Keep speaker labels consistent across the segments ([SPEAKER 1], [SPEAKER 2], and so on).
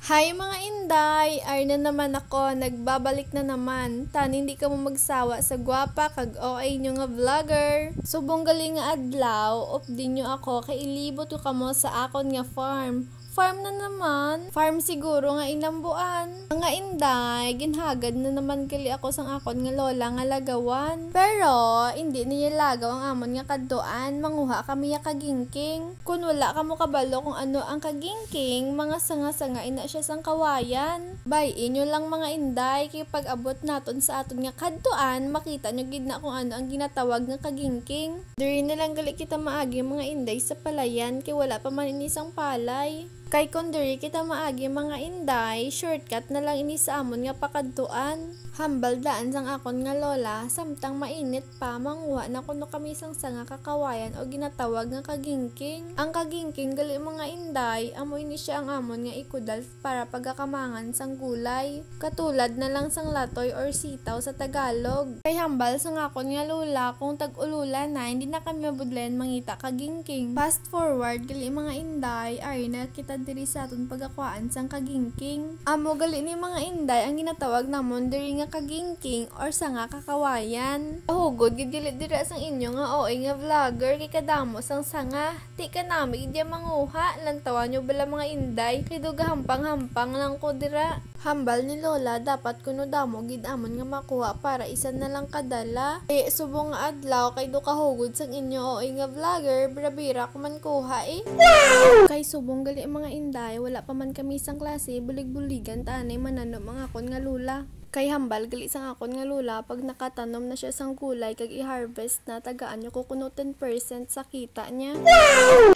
[SPEAKER 1] Hi mga inday! Ay na naman ako, nagbabalik na naman. Tan hindi ka mo magsawa sa gwapa kag OA nyo nga vlogger. Subong galing nga adlaw, din nyo ako kay ilibot ko kamo sa akon nga farm. Farm na naman. Farm siguro nga inambuan. Mga inday, ginhagad na naman gali ako sang akon nga lola nga lagawan. Pero, hindi niya lagaw ang amon nga kaddoan. Manguha kami nga kagingking. Kung wala ka mo kabalo kung ano ang kagingking, mga sanga-sanga ina siya sang kawayan. Bay, inyo lang mga inday, kay pag abot naton sa aton nga kaddoan, makita nyo gid na kung ano ang ginatawag nga kagingking. Diri na lang gali kita maagi mga inday sa palayan, kay wala pa man inisang palay. Kay kundiri kita maagi mga inday, shortcut na lang ini sa amon nga pakadtuan. Hambal daan sang akon nga lola, samtang mainit pa, manguha na kuno kami sang sanga kakawayan o ginatawag nga kagingking. Ang kagingking gali mga inday, amoy ni siya ang amon nga ikudal para pagakamangan sang gulay. Katulad na lang sang latoy or sitaw sa Tagalog. Kay hambal sang akon nga lola, kung tag-ululan na, hindi na kami mabudlayan mangita kagingking. Fast forward, gali mga inday, ay na kita diri sa aton pagakwaan sang kagingking. Amo gali ni mga inday, ang ginatawag namon diri nga kagingking or sanga kakawayan. Hugod gid gali dira sang inyo nga OA nga vlogger kay kadamo sang sanga. Ti ka nami gid manguha, lantawan nyo bala mga inday, kay duga hampang-hampang lang ko dira. Hambal ni lola, dapat kuno damo gid amon nga makuha para isa na lang kadala. Subong nga adlaw kay do kahugod sang inyo OA nga vlogger, brabira ko man kuha Wow! Kay subong gali mga inday, wala pa man kami sang klase, bulig-buligan tanay manano mga kon nga lula. Kay hambal gali sang akon nga lula, pag nakatanom na siya sang gulay kag i-harvest na, tagaan nyo ko kuno 10% sa kita niya. Wow!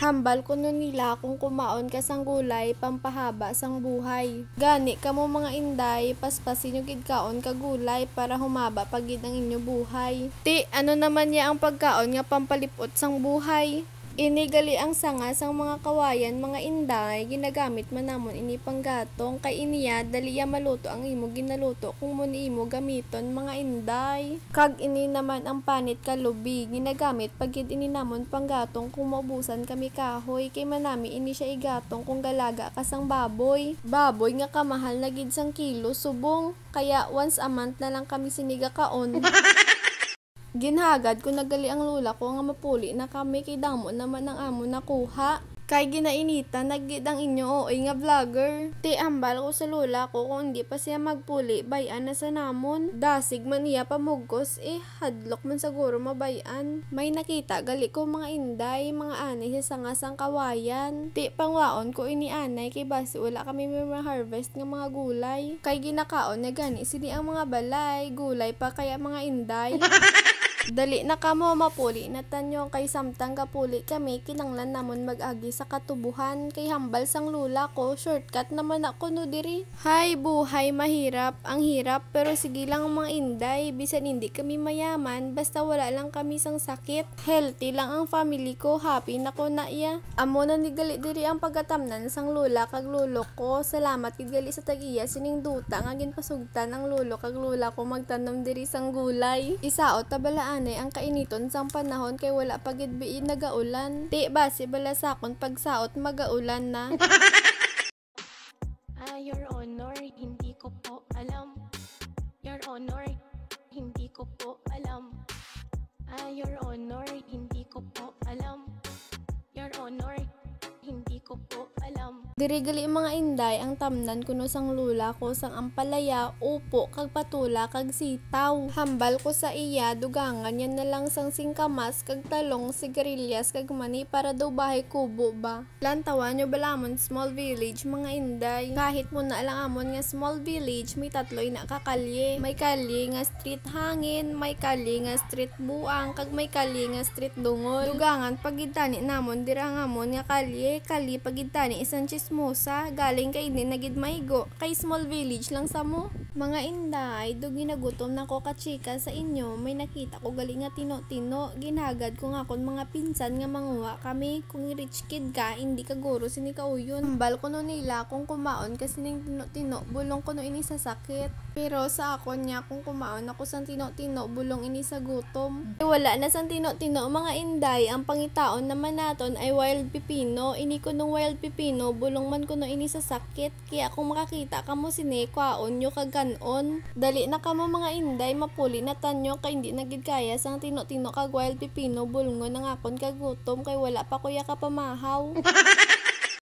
[SPEAKER 1] Hambal kuno nila kung kumaon ka sang gulay, pampahaba sang buhay. Gani kamo mga inday, paspasin nyo gid kaon ka gulay para humaba pagid ang inyo buhay. Ti, ano naman niya ang pagkaon nga pampalipot sang buhay? Inigali ang sanga sang mga kawayan mga inday, ginagamit man namon ini panggatong, kay iniya daliya maluto ang imo ginaluto kung mo imo gamiton mga inday. Kag ini naman ang panit kalubi, ginagamit pagid ini namon panggatong kung maubusan kami kahoy, kay manami ini siya igatong kung galaga ka sang baboy. Baboy nga kamahal na gid sang kilo subong, kaya once a month na lang kami siniga kaon. Ginhagad ko nagali ang lula ko nga mapuli na kami, kay damo naman ang amo nakuha. Kay ginainita naggid ang inyo OA nga vlogger. Ti ambal ko sa lula ko, kung hindi pa siya magpuli, bayan na sa namon. Dasig man niya pamugos, hadlok man siguro mabayan. May nakita gali ko mga inday, mga anay sa sangasang kawayan. Ti pangwaon ko ini anay, kay basi wala kami may harvest nga mga gulay. Kay ginakaon na gani sini ang mga balay, gulay pa kaya mga inday. Dali na kamo mapuli na tanyo, kay samtang kapuli kami, kinanglan namon mag-agi sa katubuhan. Kay hambal sang lula ko, shortcut naman ako no diri. Hay buhay mahirap, ang hirap, pero sige lang mga inday, bisan hindi kami mayaman, basta wala lang kami sang sakit. Healthy lang ang family ko, happy na ko na iya. Amo na nigali diri ang pagatamnan sang lula kag lulo ko. Salamat gid gali sa tag-iya sining duta nga ginpasugtan ang lulo kag lula ko magtanom diri sang gulay. Isaot tabala anay ang kainiton sang panahon, kay wala pagid biin nagaulan. Ti base bala sakon pagsaot magaulan na.
[SPEAKER 2] Your Honor, hindi ko po alam. Your Honor, hindi ko po alam. Your Honor, hindi ko po alam. Your Honor, hindi ko po alam.
[SPEAKER 1] Diri gali mga inday, ang tamnan kuno sang lula ko sang ampalaya, upo kag patula kag sitaw. Hambal ko sa iya, dugangan yan na lang sang singkamas kag talong, sigarilyas kag mani para daw bahay kubo ba. Lantawan nyo balamon small village mga inday. Kahit mo na lang amon nga small village, may tatloy na kakalye. May kalye nga street hangin, may kalye nga street buang, kag may kalye nga street dungol. Dugangan pagitani namon dira nga amon nga kalye pagitani isang chismosa, galing kay ini nagid maigo, kay small village lang sa mo. Mga inday, do ginagutom na ko kachika sa inyo, may nakita ko gali nga tino-tino, ginagad ko nga kon mga pinsan nga manguha kami. Kung rich kid ka, hindi ka guro sini kauyon. Hambal ko no nila kung kumaon kasi ning tino-tino, bulong ko no ini sa sakit. Pero sa ako niya, kung kumaon ako sang tino-tino, bulong ini sa gutom. Wala na sang tino-tino mga inday, ang pangitaon naman naton ay wild pipino, ini ko nung wild pipino, bulong man ko no ini sa sakit. Kaya kung makakita ka mo sine, kwaon nyo kaganon. Dali na ka mo mga inday, mapuli na tanyo kay hindi nagid kaya sang tino-tino kag wild pipino, bulungon ang akon kagutom kay wala pa kuya ka pamahaw.